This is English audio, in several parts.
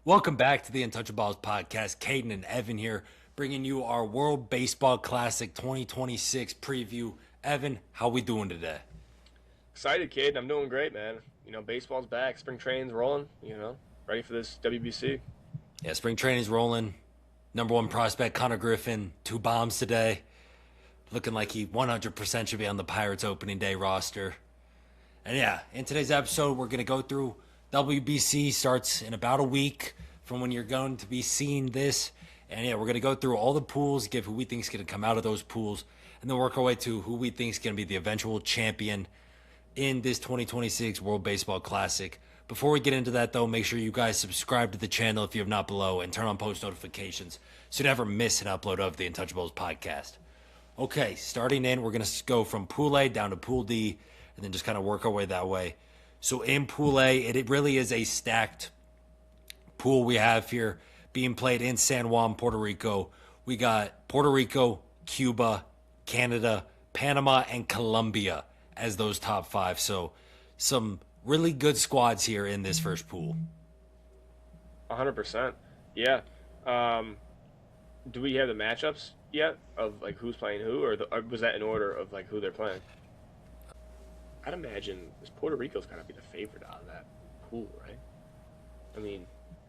Welcome back to the Untouchaballs podcast. Caden and Evan here, bringing you our World Baseball Classic 2026 preview. Evan, how we doing today? Excited, kid. I'm doing great, man. Baseball's back. Spring training's rolling. Ready for this WBC. Yeah, spring training's rolling. Number one prospect, Connor Griffin, 2 bombs today. Looking like he 100% should be on the Pirates opening day roster. And yeah, in today's episode, we're going to go through WBC. Starts in about a week from when you're going to be seeing this. And yeah, we're going to go through all the pools, give who we think is going to come out of those pools, and then work our way to who we think is going to be the eventual champion in this 2026 World Baseball Classic. Before we get into that, though, make sure you guys subscribe to the channel if you have not below and turn on post notifications so you never miss an upload of the Untouchables podcast. Okay, starting in, we're going to go from Pool A down to Pool D and then just kind of work our way that way. So in Pool A, it really is a stacked pool we have here being played in San Juan, Puerto Rico. We got Puerto Rico, Cuba, Canada, Panama, and Colombia as those top five. So some really good squads here in this first pool. 100%. Yeah. Do we have the matchups yet of like who's playing who, or was that in order of like who they're playing? I'd imagine this Puerto Rico's got to be the favorite out of that pool, right? I mean,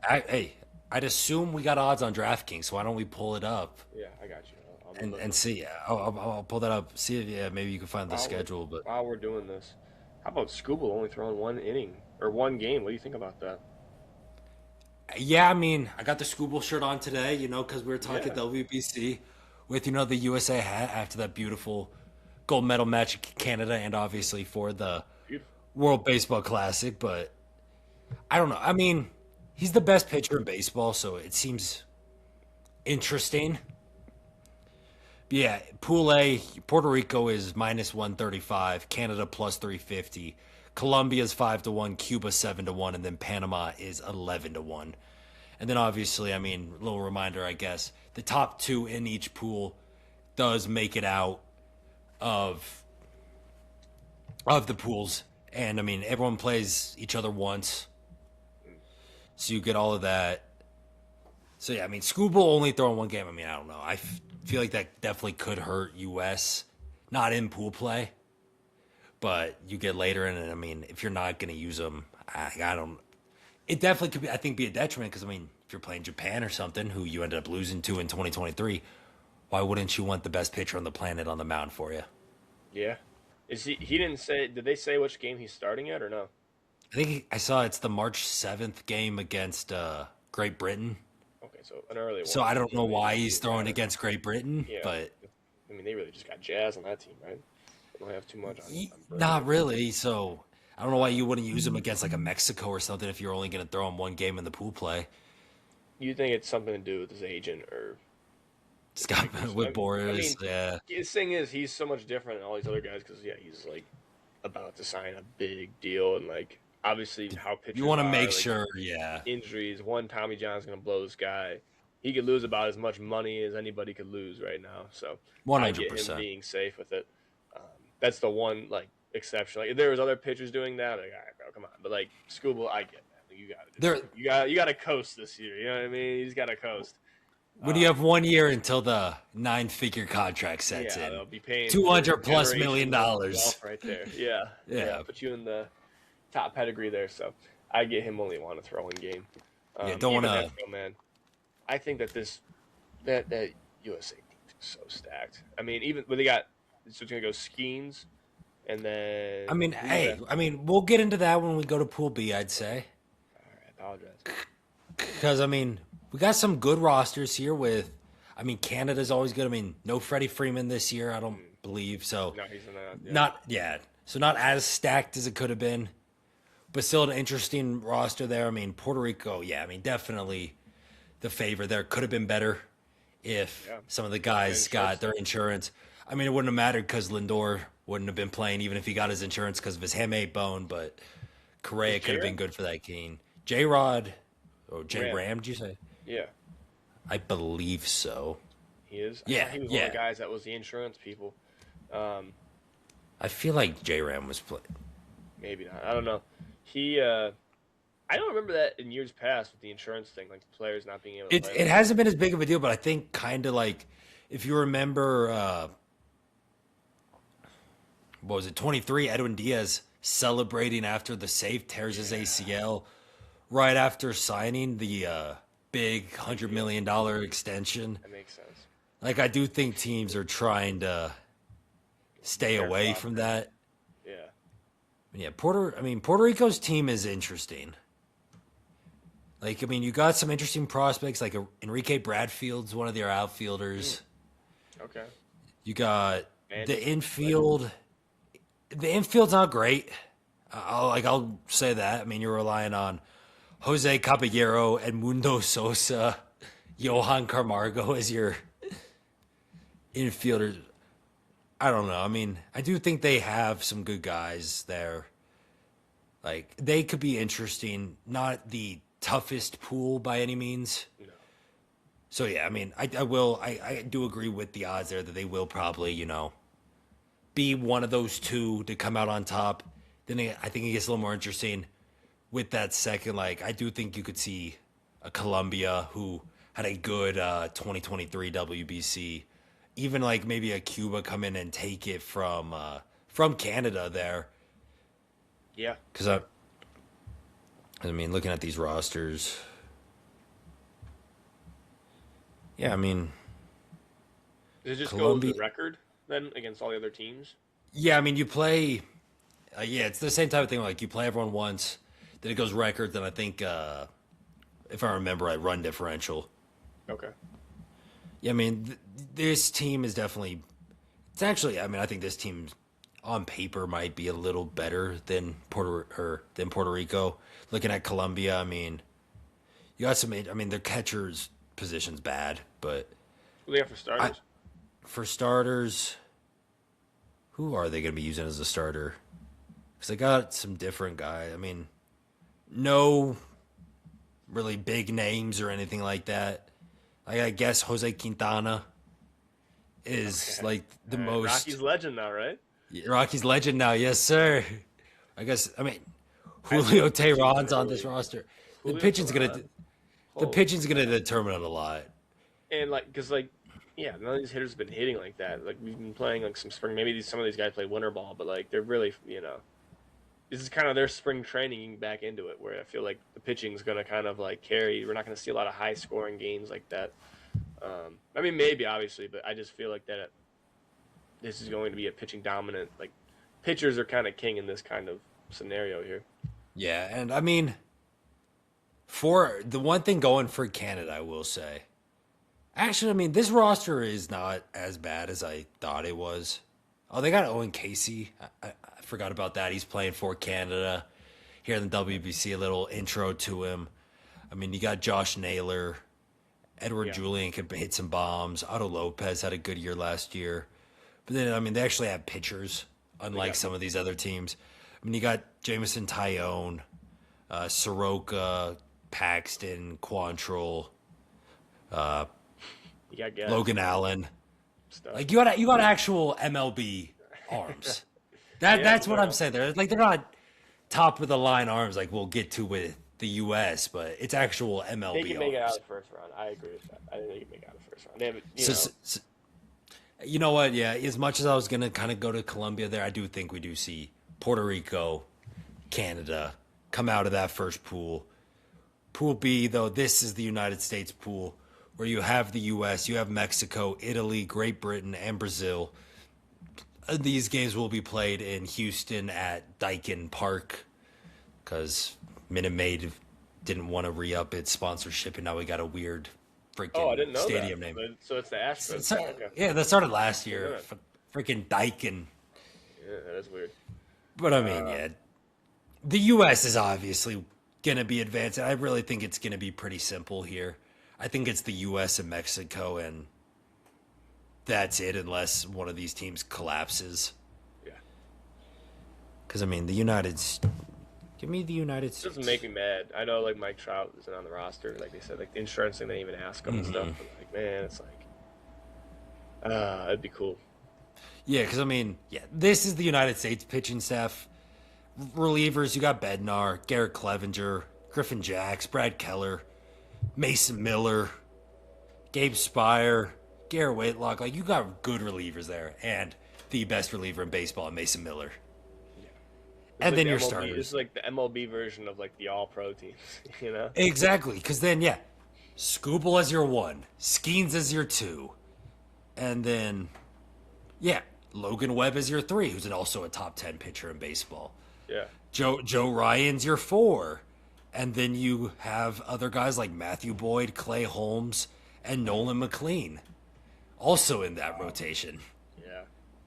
I'd assume we got odds on DraftKings, so why don't we pull it up yeah, I got you. and see? Yeah, I'll pull that up. See if maybe you can find the schedule. But while we're doing this, how about Scooble only throwing one inning or one game? What do you think about that? yeah, I mean, I got the Scooble shirt on today, because we were talking Yeah. WBC with the USA hat after that beautiful gold medal match in Canada, and obviously for the Beautiful. World Baseball Classic. But I don't know. I mean, he's the best pitcher in baseball, so it seems interesting. But yeah, Pool A, Puerto Rico is minus 135, Canada plus 350, Colombia's 5-1, Cuba 7-1, and then Panama is 11-1. And then obviously, I mean, little reminder, I guess, the top two in each pool does make it out of the pools. And I mean, everyone plays each other once, so you get all of that. So yeah, I mean, Scuba only throwing one game. I mean, I don't know. Feel like that definitely could hurt US, not in pool play, but you get later in it. I mean, if you're not going to use them, I don't. It definitely could be. I think be a detriment because I mean, if you're playing Japan or something, who you ended up losing to in 2023, why wouldn't you want the best pitcher on the planet on the mound for you? Yeah. Is he? He didn't say. Did they say which game he's starting at or no? I think I saw it's the March 7th game against Great Britain. Okay, so an early one. So I don't know Maybe why not he's too throwing bad. against Great Britain, Yeah. but I mean, they really just got Jazz on that team, right? They don't have too much on Britain. not really. So I don't know why you wouldn't use him against like a Mexico or something if you're only going to throw him one game in the pool play. You think it's something to do with his agent or Scott with I Boris, mean, yeah. his thing is he's so much different than all these other guys because yeah, he's like about to sign a big deal and like obviously how You pitchers want to are make like sure, yeah, injuries. One Tommy John's gonna blow this guy. He could lose about as much money as anybody could lose right now. So one I hundred get him percent. being safe with it. Um, that's the one like exception. Like if there was other pitchers doing that, like all right, bro, come on. But like Scooble, I get that. Like, you got to do There, it. You got to coast this year. You know what I mean? He's got to coast. when you have 1 year until the 9-figure contract sets Yeah, in, they'll be paying two for hundred plus million generations of dollars. golf right there. Yeah, yeah, Yeah, put you in the top pedigree there. So I get him only want to throw in game. yeah. Don't want Even to. that though, man. I think that that USA team is so stacked. I mean, even when they got so it's gonna go Skeens and then I mean, who's hey, that? I mean, we'll get into that when we go to Pool B. I'd say. All right, I apologize. Because, I mean, we got some good rosters here with, I mean, Canada's always good. I mean, no Freddie Freeman this year, I don't believe. So, No, he's in that. Yeah. not, yeah. So, not as stacked as it could have been, but still an interesting roster there. I mean, Puerto Rico, yeah, I mean, definitely the favor there. Could have been better if Yeah. some of the Got guys got insurance. their insurance. I mean, it wouldn't have mattered because Lindor wouldn't have been playing, even if he got his insurance because of his hamate bone, but Correa Is could have been J-Rod? good for that game. J Rod, or J Ram. Ram, did you say? Yeah, I believe so. he is. I Yeah, thought he was one yeah. of the guys that was the insurance people. Um, I feel like J Ram was playing. maybe not. I don't know. He I don't remember that in years past with the insurance thing, like players not being able to play. It hasn't been as big of a deal, but I think kind of like if you remember, what was it, 23, Edwin Diaz celebrating after the save, tears his ACL right after signing the big $100 million extension. That makes sense. Like, I do think teams are trying to stay away from that. Yeah. Yeah, Puerto Rico's team is interesting. Like, I mean, you got some interesting prospects, like Enrique Bradfield's one of their outfielders. Okay. You got the infield. The infield's not great. I'll say that. I mean, you're relying on Jose Caballero, Edmundo Sosa, Johan Camargo as your infielders. I don't know. I mean, I do think they have some good guys there. Like, they could be interesting. Not the toughest pool by any means. No. So, yeah, I mean, I do agree with the odds there that they will probably, be one of those two to come out on top. Then I think it gets a little more interesting with that second. Like, I do think you could see a Colombia who had a good 2023 WBC. Even like maybe a Cuba come in and take it from Canada there. Yeah. Because I mean, looking at these rosters, yeah, I mean, Does it just Colombia, go the record then against all the other teams? yeah, I mean, you play, yeah, it's the same type of thing. Like, you play everyone once, then it goes record. Then I think, if I remember right, run differential. Okay. Yeah, I mean, this team is definitely. It's actually, I mean, I think this team on paper might be a little better than Puerto Rico. Looking at Colombia, I mean, you got some. I mean, their catcher's position's bad, but Who do they have for starters? For starters, who are they going to be using as a starter? Because they got some different guys. I mean, no really big names or anything like that. I guess Jose Quintana is like the most. Rocky's legend now, right? Rocky's legend now, yes, sir. I guess, I mean, Julio Tehran's on this roster. The pitching's gonna determine it a lot. And like, cause like, yeah, none of these hitters have been hitting like that. Like we've been playing like some spring. Maybe some of these guys play winter ball, but like they're really, this is kind of their spring training back into it. Where I feel like the pitching's gonna kind of like carry. We're not gonna see a lot of high scoring games like that. I mean, maybe obviously, but I just feel like that this is going to be a pitching dominant. Like pitchers are kind of king in this kind of scenario here. Yeah, and I mean, for the one thing going for Canada, I will say, actually, I mean, this roster is not as bad as I thought it was. Oh, they got Owen Casey. I forgot about that. He's playing for Canada here in the WBC. A little intro to him. I mean, you got Josh Naylor. Edward Julian could hit some bombs. Otto Lopez had a good year last year. But then, I mean, they actually have pitchers, unlike some of these other teams. I mean, you got Jameson Tyone, Soroka, Paxton, Quantrill, Logan Allen. Like, you got actual MLB arms. That's what I'm saying. They're not top of the line arms like we'll get to with the U.S., but it's actual MLB. They can make it out of the first round. I agree with that. I think they can make it out of the first round. They have, you know what? Yeah, as much as I was gonna kind of go to Colombia there, I do think we do see Puerto Rico, Canada come out of that first pool. Pool B, though, this is the United States pool, where you have the U.S., you have Mexico, Italy, Great Britain, and Brazil. These games will be played in Houston at Daikin Park because Minute Maid didn't want to re-up its sponsorship, and now we got a weird freaking stadium name. So it's the Astros. Okay. Yeah, that started last year. Freaking Daikin. Yeah, that is weird. But I mean, the U.S. is obviously going to be advanced. I really think it's going to be pretty simple here. I think it's the U.S. and Mexico, and that's it unless one of these teams collapses. Yeah. Because, I mean, give me the United States. It doesn't make me mad. I know, like, Mike Trout isn't on the roster. Like they said, like, the insurance thing, they even ask him and stuff. But, like, man, it's like, it'd be cool. Yeah, because, I mean, this is the United States pitching staff. Relievers, you got Bednar, Garrett Clevenger, Griffin Jacks, Brad Keller, Mason Miller, Gabe Spire, Garrett Whitlock. Like, you got good relievers there, and the best reliever in baseball, Mason Miller. Yeah. And like then the your MLB, starters. This is like the MLB version of like the All-Pro teams, you know? Exactly, because then, yeah, Scooble as your 1, Skeens as your 2, and then, yeah, Logan Webb as your 3, who's also a top 10 pitcher in baseball. Yeah. Joe Ryan's your 4. And then you have other guys like Matthew Boyd, Clay Holmes, and Nolan McLean also in that rotation. Yeah.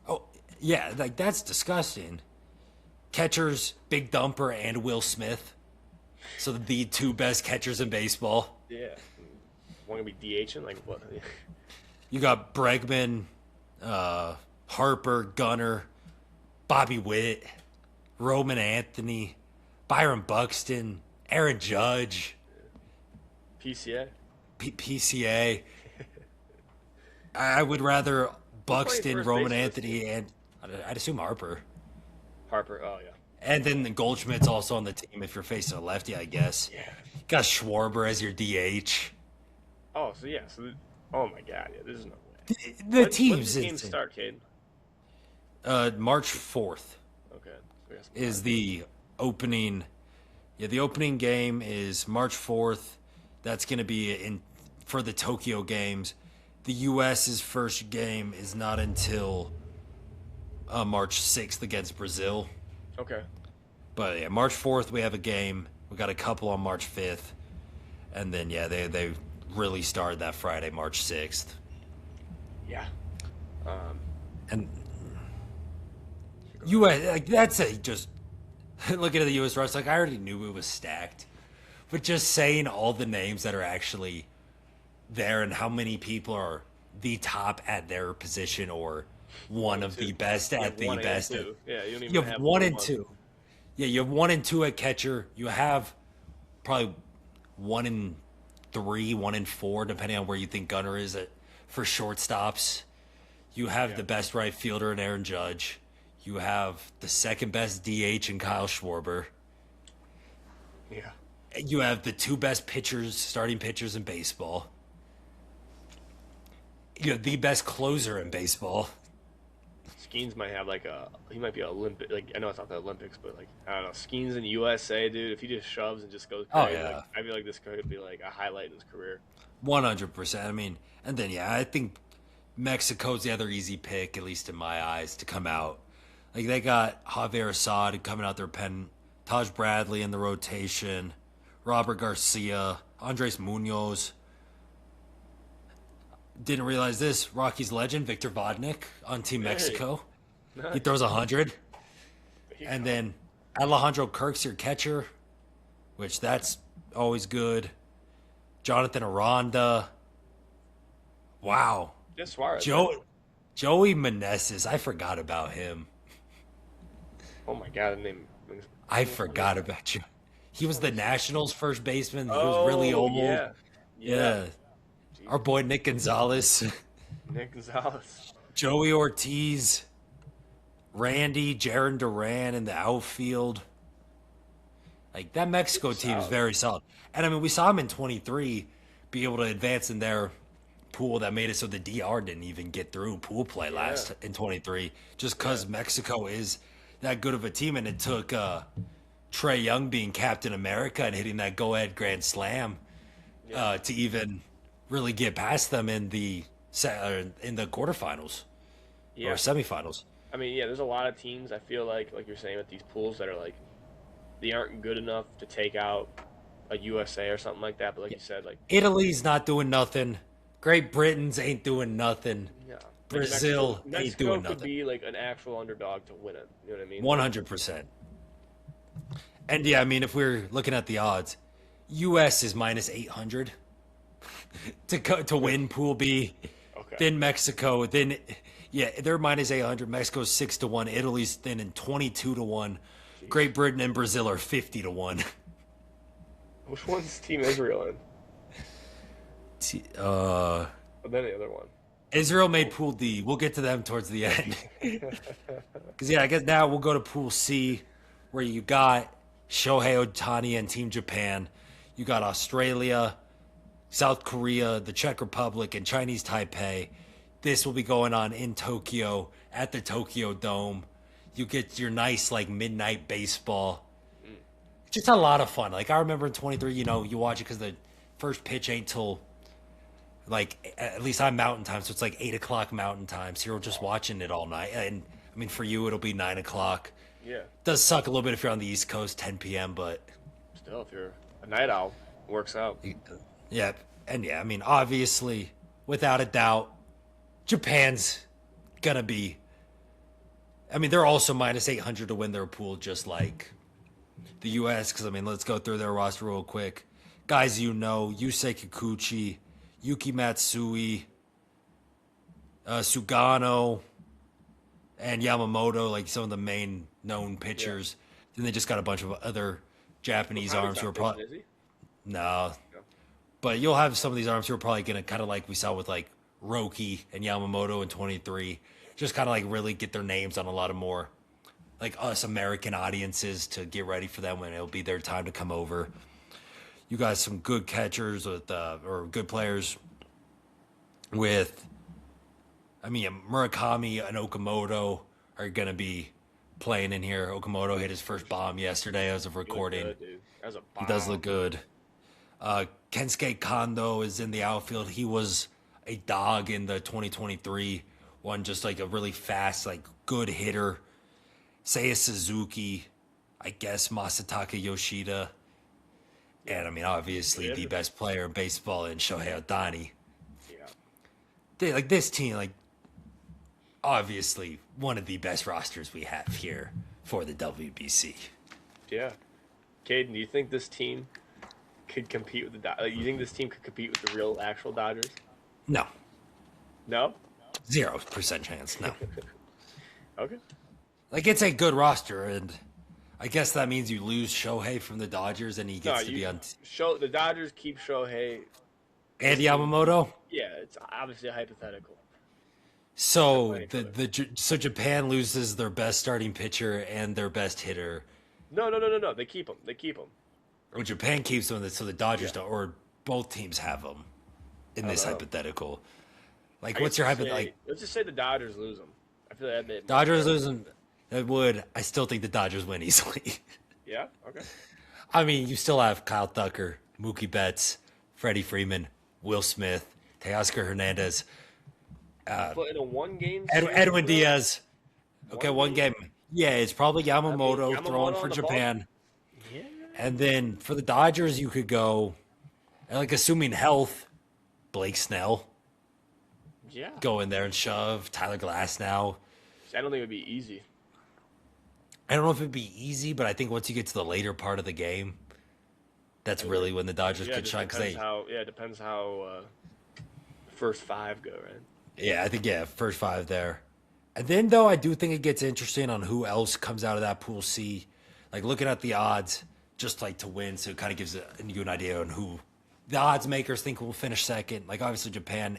Oh, yeah, like that's disgusting. Catchers, Big Dumper and Will Smith. So the 2 best catchers in baseball. Yeah. Want to be DHing? Like what? You got Bregman, Harper, Gunner, Bobby Witt, Roman Anthony, Byron Buxton, Aaron Judge, PCA? PCA. I would rather Buxton, first Roman base for this Anthony, and I'd assume Harper. Harper, oh yeah. And then the Goldschmidt's also on the team if you're facing a lefty, I guess. Yeah. Got Schwarber as your DH. Oh, so yeah. Oh my God, yeah. There's no way. The teams When does the game start, Caden? March 4th Okay. So we got some is time. the opening. Yeah, the opening game is March 4th. That's going to be for the Tokyo Games. The U.S.'s first game is not until March 6th against Brazil. Okay. But yeah, March 4th we have a game. We got a couple on March 5th. And then, yeah, they really started that Friday, March 6th. Yeah. And U.S., like, that's just looking at the U.S. roster, like, I already knew it was stacked. But just saying all the names that are actually there and how many people are the top at their position or one of the best You at have the 1 and best. 2. Yeah, you don't even You have have 1 and 1. 2. Yeah, you have 1 and 2 at catcher. You have probably 1 and 3, 1 and 4, depending on where you think Gunner is for shortstops. You have the best right fielder in Aaron Judge. You have the second best DH in Kyle Schwarber. Yeah. You have the 2 best starting pitchers in baseball. You have the best closer in baseball. Skeens might have he might be Olympic. Like I know it's not the Olympics, but like I don't know. Skeens in the USA, dude. If he just shoves and just goes crazy, Oh, yeah. like, I feel like this could be like a highlight in his career. 100%. I mean, and then, yeah, I think Mexico's the other easy pick, at least in my eyes, to come out. Like, they got Javier Assad coming out their pen, Taj Bradley in the rotation, Robert Garcia, Andres Munoz. Didn't realize this. Rockies legend, Victor Vodnik on Team Mexico. Nice. He throws 100. There you And go. then Alejandro Kirk's your catcher, which that's always good. Jonathan Aranda. Wow. Just Suarez. Joey Meneses. I forgot about him. Oh my God, the name. I forgot about you. He was the Nationals' first baseman. He was really old. Yeah. Yeah. Our boy Nick Gonzalez. Nick Gonzalez. Joey Ortiz. Randy, Jaron Duran in the outfield. Like, that Mexico team is very solid. And, I mean, we saw him in 23 be able to advance in their pool that made it so the DR didn't even get through pool play last in 23 just because Mexico is that good of a team. And it took Trae Young being Captain America and hitting that go-ahead grand slam to even really get past them in the quarterfinals or semifinals. I mean, there's a lot of teams, I feel like you're saying, with these pools that are like, they aren't good enough to take out a USA or something like that. But like you said, like Italy's not doing nothing. Great Britain's ain't doing nothing. yeah, Brazil Mexico ain't doing could nothing. be like an actual underdog to win it. You know what I mean? 100%. And yeah, I mean, if we're looking at the odds, U.S. is minus 800 to win Pool B. Okay. Then Mexico, they're minus 800. Mexico's 6-1. Italy's then in 22-1. Great Britain and Brazil are 50-1. Which one's Team Israel in? Oh, then the other one. Israel made Pool D. We'll get to them towards the end. Because, I guess now we'll go to Pool C, where you got Shohei Ohtani and Team Japan. You got Australia, South Korea, the Czech Republic, and Chinese Taipei. This will be going on in Tokyo at the Tokyo Dome. You get your nice like midnight baseball. Just a lot of fun. Like I remember in 23, you watch it because the first pitch ain't till like at least I'm Mountain Time, so it's like 8 o'clock Mountain Time. So you're just watching it all night. And I mean, for you, it'll be 9 o'clock. Yeah. Does suck a little bit if you're on the East Coast, 10 p.m. But Still, if you're a night owl, it works out. yeah, and yeah, I mean, obviously, without a doubt, Japan's gonna be. I mean, they're also minus 800 to win their pool, just like the U.S. Because I mean, let's go through their roster real quick. Guys, Yusei Kikuchi, Yuki Matsui, Sugano, and Yamamoto, like some of the main known pitchers. Then they just got a bunch of other Japanese arms who are probably no, but you'll have some of these arms who are probably gonna kind of like we saw with like Roki and Yamamoto in 23, just kind of like really get their names on a lot of more like us American audiences to get ready for them when it'll be their time to come over. You got some good catchers with or good players with. I mean, Murakami and Okamoto are going to be playing in here. Okamoto hit his first bomb yesterday as of recording. Good, dude. That was a bomb. He does look good. Kensuke Kondo is in the outfield. He was a dog in the 2023 one, just like a really fast, like good hitter. Seiya Suzuki, I guess Masataka Yoshida. And I mean, obviously the best player in baseball in Shohei Ohtani. Yeah. Like this team, like obviously one of the best rosters we have here for the WBC. Yeah. Caden, do you think this team could compete with the Dodgers? You think this team could compete with the real, actual Dodgers? No. No? 0% chance, no. Okay. Like, it's a good roster, and I guess that means you lose Shohei from the Dodgers, and he gets to be on... The Dodgers keep Shohei... And Yamamoto? Yeah, it's obviously hypothetical. So, so Japan loses their best starting pitcher and their best hitter. No. They keep them. Or Japan keeps them, so the Dodgers don't, or both teams have them in this hypothetical. Like, what's your hypothetical? Like, let's just say the Dodgers lose them. I feel like that Dodgers lose them. That would. I still think the Dodgers win easily. Yeah? Okay. I mean, you still have Kyle Tucker, Mookie Betts, Freddie Freeman, Will Smith, Teoscar Hernandez. But in a one-game Edwin Diaz. Okay, one game. Yeah, it's probably Yamamoto throwing for Japan. Yeah. And then for the Dodgers, you could go, like, assuming health, Blake Snell. Yeah. Go in there and shove. Tyler Glass now. I don't think it would be easy. I don't know if it'd be easy, but I think once you get to the later part of the game, that's really when the Dodgers could shine. It depends how first five go, right? Yeah, I think, first five there. And then, though, I do think it gets interesting on who else comes out of that Pool C. Like, looking at the odds, just like to win, so it kind of gives you an idea on who the odds makers think will finish second. Like, obviously, Japan,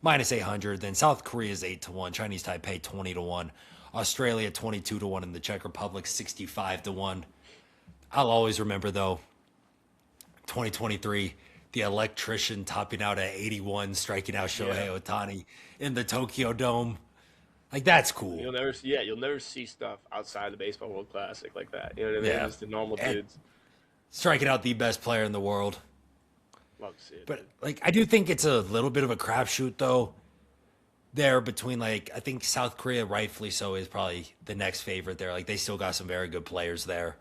minus 800. Then South Korea is 8-1. Chinese Taipei, 20-1. Australia, 22-1. And the Czech Republic, 65-1. I'll always remember, though, 2023, the electrician topping out at 81, striking out Shohei Ohtani in the Tokyo Dome. Like, that's cool. You'll never see stuff outside the Baseball World Classic like that. You know what I mean? Yeah. It's the normal dudes. Striking out the best player in the world. Love to see it. But, like, I do think it's a little bit of a crapshoot, though, there between, like, I think South Korea, rightfully so, is probably the next favorite there. Like, they still got some very good players there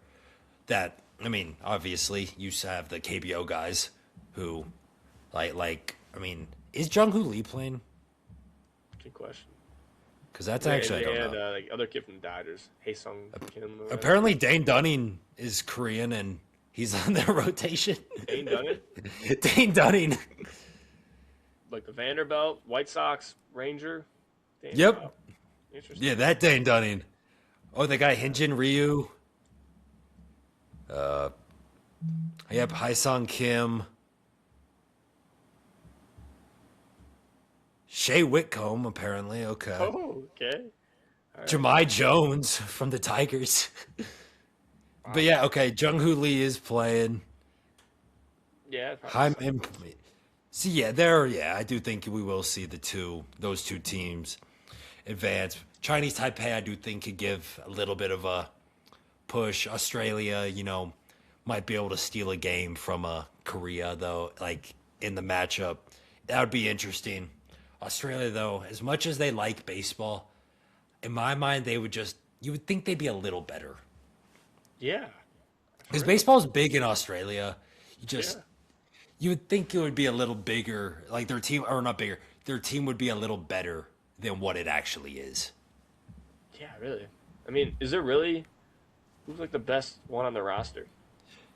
that, I mean, obviously, you have the KBO guys who, like, I mean, is Jung-Hoo Lee playing? Good question. Because that's actually, I they don't had, know. like, other kid from the Dodgers, Hae-Sung Kim. Apparently, Dane Dunning is Korean, and he's on their rotation. Dane Dunning? Dane Dunning. Like the Vanderbilt, White Sox, Ranger. Yep. Wow. Interesting. Yeah, that Dane Dunning. Oh, the guy Hyunjin Ryu. Yep, Hae-Sung Kim. Shea Whitcomb, apparently. Okay. Oh, okay. Jahmai Jones from the Tigers. But yeah, okay. Jung Hoo Lee is playing. Yeah. I'm Probably so. see, I do think we will see those two teams advance. Chinese Taipei, I do think could give a little bit of a push. Australia, might be able to steal a game from Korea though, like in the matchup. That would be interesting. Australia though, as much as they like baseball, in my mind, you would think they'd be a little better Yeah. For because real. baseball's big in Australia. Yeah. You would think it would be a little bigger, like or not bigger. Their team would be a little better than what it actually is. Yeah. Really. I mean, is there really who's like the best one on the roster?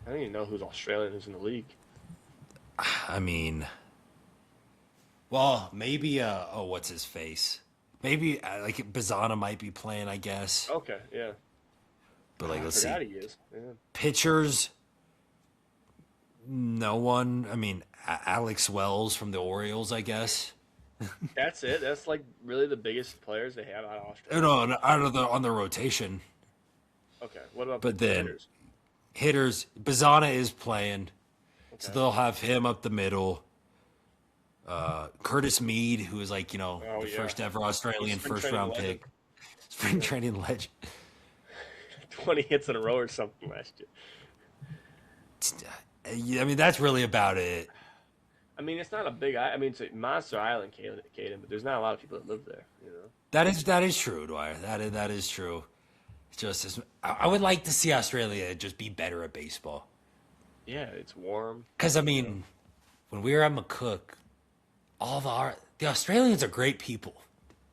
I don't even know who's Australian who's in the league. I mean, well, maybe what's his face? Maybe like Bazana might be playing, I guess. Okay. Yeah. But like, I let's see, forgot he is. Yeah. pitchers. No one. I mean, Alex Wells from the Orioles, I guess. That's it. That's like really the biggest players they have out of Australia. No, out of the on the rotation. Okay. What about But the then hitters? hitters, Bazana is playing, so Okay. they'll have him up the middle. Curtis Mead, who is like Oh the yeah. first ever Australian Spring first training round legend. pick, spring training legend. 20 hits in a row or something last year. I mean, that's really about it. I mean, it's not a big. I mean, it's a monster island, Caden, but there's not a lot of people that live there. You know. That is true, Dwyer. That is true. It's just I would like to see Australia just be better at baseball. Yeah, it's warm. Because I You know, mean, when we were at McCook, the Australians are great people.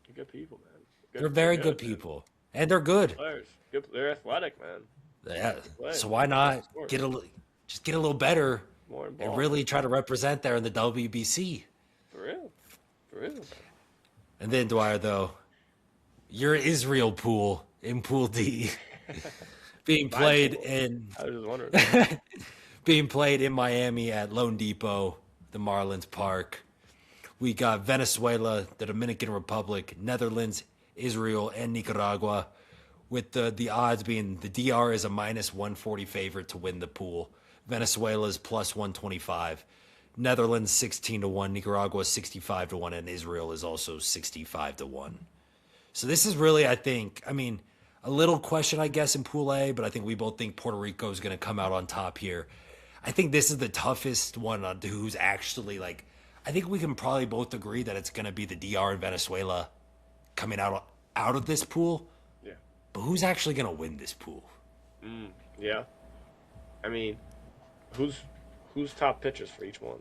they're good people, man. They're They're very good, good man. people, and they're good. Players. Good. They're athletic, man. Yeah. They play. So why not Sport. just get a little better More and involved. really try to represent there in the WBC? For real. For real. And then Dwyer, though, your Israel pool in Pool D being My played pool. in I was just wondering. being played in Miami at Lone Depot, the Marlins Park. We got Venezuela, the Dominican Republic, Netherlands, Israel, and Nicaragua, with the odds being the DR is a minus 140 favorite to win the pool. Venezuela is plus 125. Netherlands 16 to 1, Nicaragua 65 to 1, and Israel is also 65 to 1. So this is really, I think, I mean, a little question, I guess, in Pool A, but I think we both think Puerto Rico is going to come out on top here. I think this is the toughest one on who's actually like. I think we can probably both agree that it's going to be the DR and Venezuela coming out of this pool. Yeah. But who's actually going to win this pool? Yeah. I mean, who's top pitchers for each one?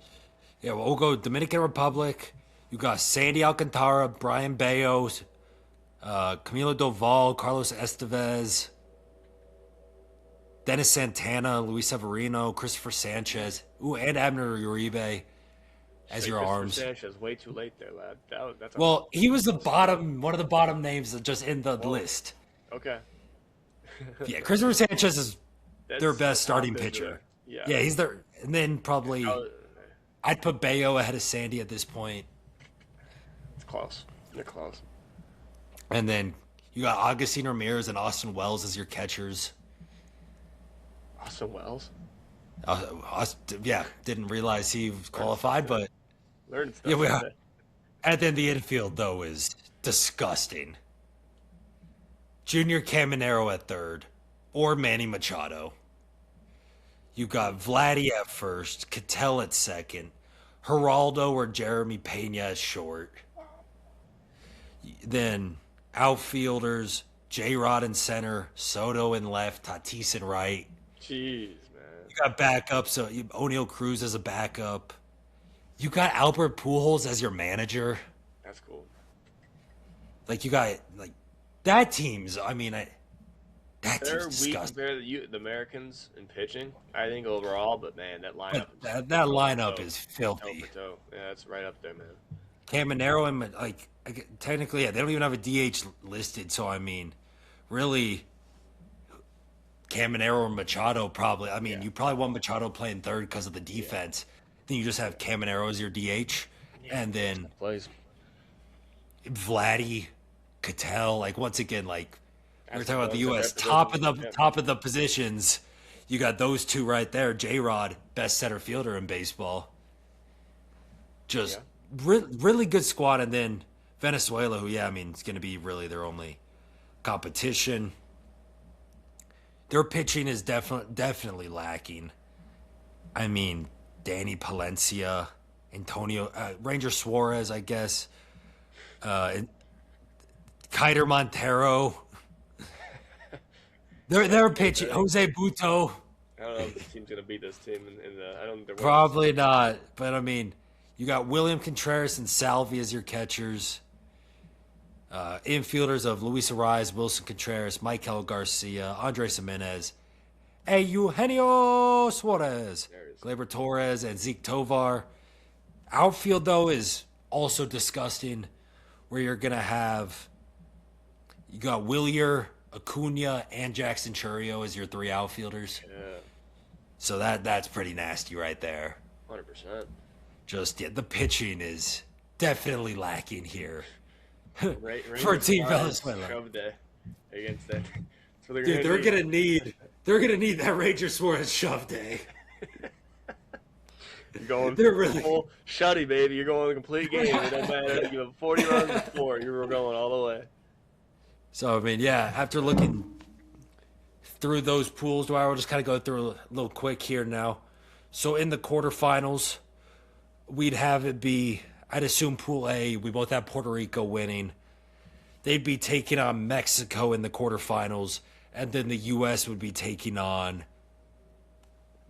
Yeah, well, we'll go Dominican Republic. You got Sandy Alcantara, Brian Bayos, Camilo Doval, Carlos Estevez, Dennis Santana, Luis Severino, Christopher Sanchez, and Abner Uribe as Say your Christopher arms. Sanchez, way too late there, lad. That's a, Well, he was one of the bottom names just in the list. okay. Yeah, Christopher Sanchez is That's their best the starting top pitcher. Yeah. Yeah, he's their, and then probably Oh, I'd put Bayo ahead of Sandy at this point, it's close. They're close. and then you got Augustine Ramirez and Austin Wells as your catchers. Austin Wells. Yeah, didn't realize he was qualified, but Learning stuff. yeah, we are. today. And then the infield though is disgusting. Junior Caminero at third, or Manny Machado. You got Vladdy at first, Cattell at second, Geraldo or Jeremy Pena at short. Then outfielders, J-Rod in center, Soto in left, Tatis in right. Jeez, man. You got backup, so O'Neal Cruz as a backup. You got Albert Pujols as your manager. That's cool. Like you got like that team's. I mean, that They're team's weak disgusting. compared to the Americans in pitching, I think overall, but man, that lineup But is that toe lineup to is toe filthy. for toe. Yeah, it's right up there, man. Caminero and technically, yeah, they don't even have a DH listed. So I mean, really, Caminero or Machado probably. I mean, Yeah. you probably want Machado playing third because of the defense. Then you just have Caminero as your DH, and then Plays. Vladdy, Cattell. Like once again, like We're That's talking about the one U.S. position. top of the positions. You got those two right there. J-Rod, best center fielder in baseball. Just really good squad, and then Venezuela, who it's going to be really their only competition. Their pitching is definitely lacking. I mean, Danny Palencia, Antonio, Ranger Suarez, I guess, and Kiter Montero. They're pitching. Jose Buto. I don't know if this team's gonna beat this team, I don't think they're Probably not. But I mean, you got William Contreras and Salvi as your catchers. Infielders of Luis Ariz, Wilson Contreras, Michael Garcia, Andres Jimenez, Eugenio Suarez, Gleyber Torres, and Zeke Tovar. Outfield, though, is also disgusting, where you're going to have you got Willier, Acuna, and Jackson Churio as your three outfielders. Yeah. So that's pretty nasty right there. 100%. Just, the pitching is definitely lacking here. For Team Venezuela. Shove day against that. So They're gonna need that Ranger Suarez shove day. You're going really full shutty, baby. You're going a complete game. It doesn't matter. You give 40 runs before. You're going all the way. So I mean, after looking through those pools, we'll just kind of go through a little quick here now. So in the quarterfinals, we'd have it be, I'd assume Pool A, we both have Puerto Rico winning. They'd be taking on Mexico in the quarterfinals, and then the U.S. would be taking on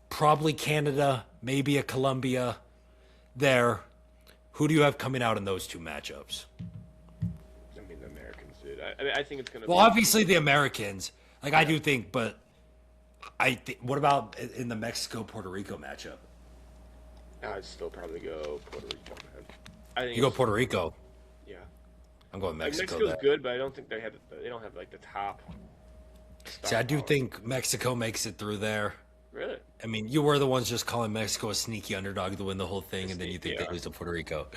probably Canada, maybe a Colombia there. Who do you have coming out in those two matchups? I mean, the Americans, dude. I think it's going to Well, obviously the Americans. I do think, but what about in the Mexico-Puerto Rico matchup? I'd still probably go Puerto Rico, man. I think You go Puerto Rico. Yeah. I'm going Mexico. Mexico's good, but I don't think they don't have like the top. See, I do think Mexico makes it through there. Really? I mean, you were the ones just calling Mexico a sneaky underdog to win the whole thing, and then you think they lose to Puerto Rico.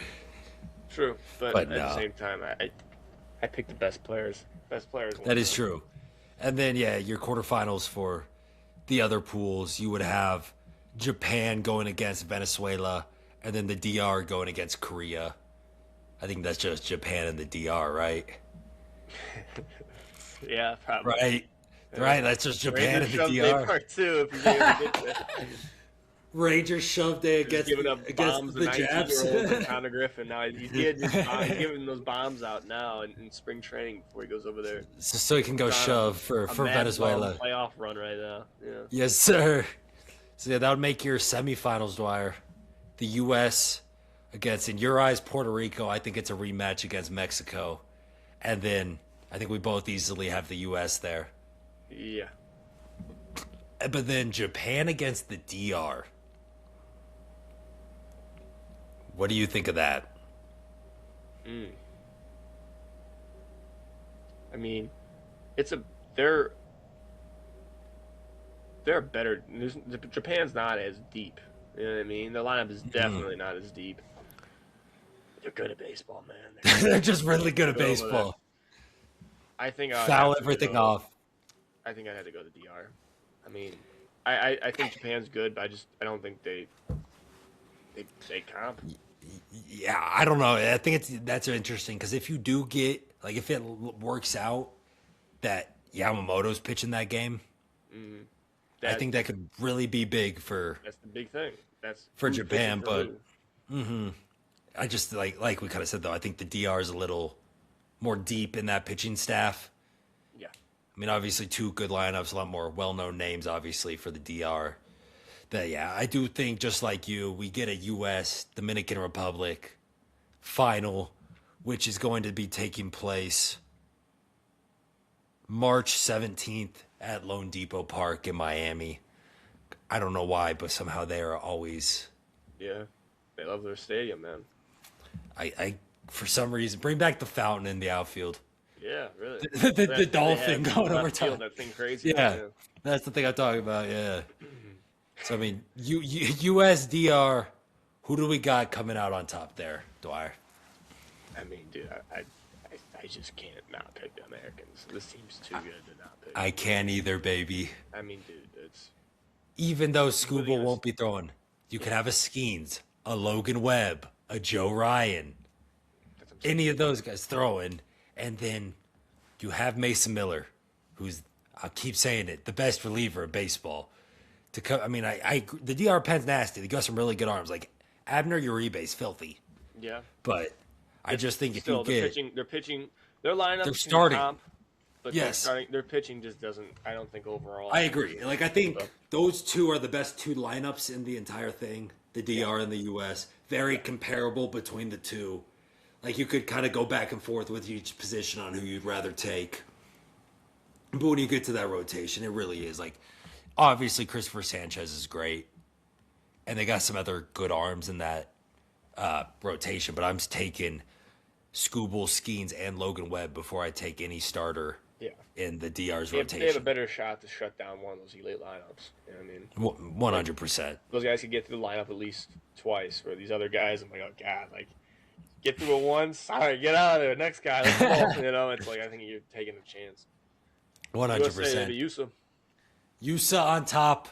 True, but at the same time, I picked the best players. Best players. That is true. And then, your quarterfinals for the other pools, you would have Japan going against Venezuela, and then the DR going against Korea. I think that's just Japan and the DR, right? Yeah, probably. Right. Right, that's just Japan and the DR. Part two, if you're able Rangers shoved it against bombs the Japs. Conor Griffin. Now he's giving those bombs out now in spring training before he goes over there. So he can go shove for Venezuela. Playoff run right now. Yeah. Yes, sir. So that would make your semifinals, Dwyer. The U.S. against, in your eyes, Puerto Rico. I think it's a rematch against Mexico. And then I think we both easily have the U.S. there. Yeah. But then Japan against the DR. What do you think of that? I mean, they're better. Japan's not as deep. You know what I mean? The lineup is definitely not as deep. They're good at baseball, man. They're just really good at baseball. I think foul everything off. I think I had to go to DR. I mean, I think Japan's good, but I don't think they comp. Yeah, I don't know. I think that's interesting because if you do get if it works out that Yamamoto's pitching that game, I think that could really be big for. That's the big thing. That's for Japan, but I just like we kind of said though. I think the DR is a little more deep in that pitching staff. Yeah, I mean obviously two good lineups, a lot more well-known names obviously for the DR. But I do think just like you, we get a U.S. Dominican Republic final, which is going to be taking place March 17th at Lone Depot Park in Miami. I don't know why, but somehow they are always. Yeah, they love their stadium, man. I for some reason bring back the fountain in the outfield. Yeah, really. The dolphin going over top. That thing crazy. Yeah, that's the thing I'm talking about. Yeah. So I mean, USDR, who do we got coming out on top there, Dwyer? I mean, dude, I just can't not pick the Americans. This team's too good to not pick. I can't either, baby. I mean, dude, it's Even though Scuba Really won't be throwing, you could have a Skeens, a Logan Webb, a Joe Ryan, that's what I'm saying. any of those guys throwing, and then you have Mason Miller, who's, I'll keep saying it, the best reliever of baseball. I mean, the DR Penn's nasty. They got some really good arms. Like Abner Uribe's filthy, Yeah. but I just think if Still, you get they're pitching. Their lineup They're is starting. comp, but Yes. their pitching just doesn't. I don't think overall. I agree. Like I think those two are the best two lineups in the entire thing. The DR and the US. Very comparable between the two. Like you could kind of go back and forth with each position on who you'd rather take. But when you get to that rotation, it really is like obviously Christopher Sanchez is great. And they got some other good arms in that rotation, but I'm taking Scooble, Skeens, and Logan Webb before I take any starter Yeah. in the DR's They have a rotation. better shot to shut down one of those elite lineups. You know what I mean? 100%. Those guys could get through the lineup at least twice. Where these other guys, I'm like, oh god, like get through it once. All right, get out of there. Next guy, let's go. You know, it's like I think you're taking a chance. 100%. USA. USA on top,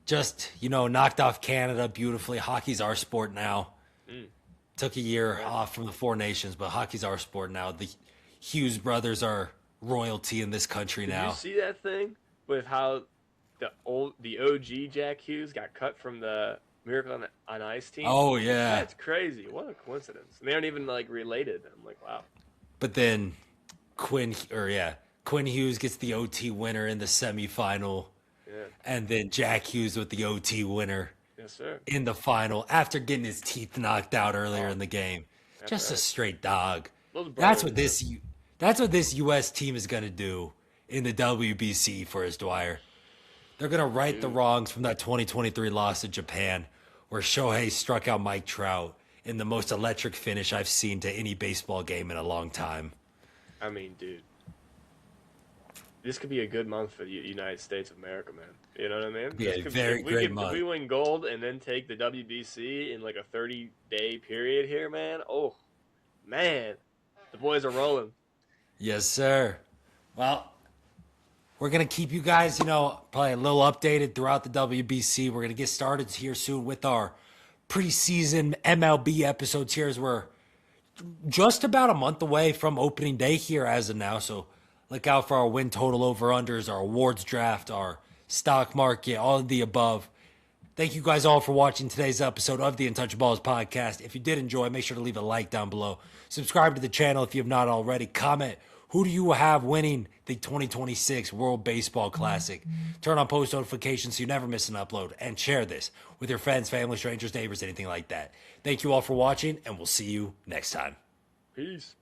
just, knocked off Canada beautifully. Hockey's our sport now. Took a year off from the Four Nations, but hockey's our sport now. The Hughes brothers are royalty in this country Did now. you see that thing with how the OG Jack Hughes got cut from the Miracle on Ice team? Oh, yeah. That's crazy. What a coincidence. And they aren't even like related. I'm like, wow. But then Quinn Hughes gets the OT winner in the semifinal. Yeah. And then Jack Hughes with the OT winner Yes, sir. in the final after getting his teeth knocked out earlier in the game. Just a straight dog. Those That's brothers, what this US team is going to do in the WBC for us, Dwyer. They're going to right the wrongs from that 2023 loss to Japan where Shohei struck out Mike Trout in the most electric finish I've seen to any baseball game in a long time. I mean, dude. This could be a good month for the United States of America, man. You know what I mean? Yeah, This could very great month. If we win gold and then take the WBC in like a 30-day period here, man. Oh, man. The boys are rolling. Yes, sir. Well, we're going to keep you guys, probably a little updated throughout the WBC. We're going to get started here soon with our preseason MLB episodes here as we're just about a month away from opening day here as of now. So look out for our win total over-unders, our awards draft, our stock market, all of the above. Thank you guys all for watching today's episode of the Untouchaballs podcast. If you did enjoy, make sure to leave a like down below. Subscribe to the channel if you have not already. Comment, who do you have winning the 2026 World Baseball Classic? Turn on post notifications so you never miss an upload. And share this with your friends, family, strangers, neighbors, anything like that. Thank you all for watching, and we'll see you next time. Peace.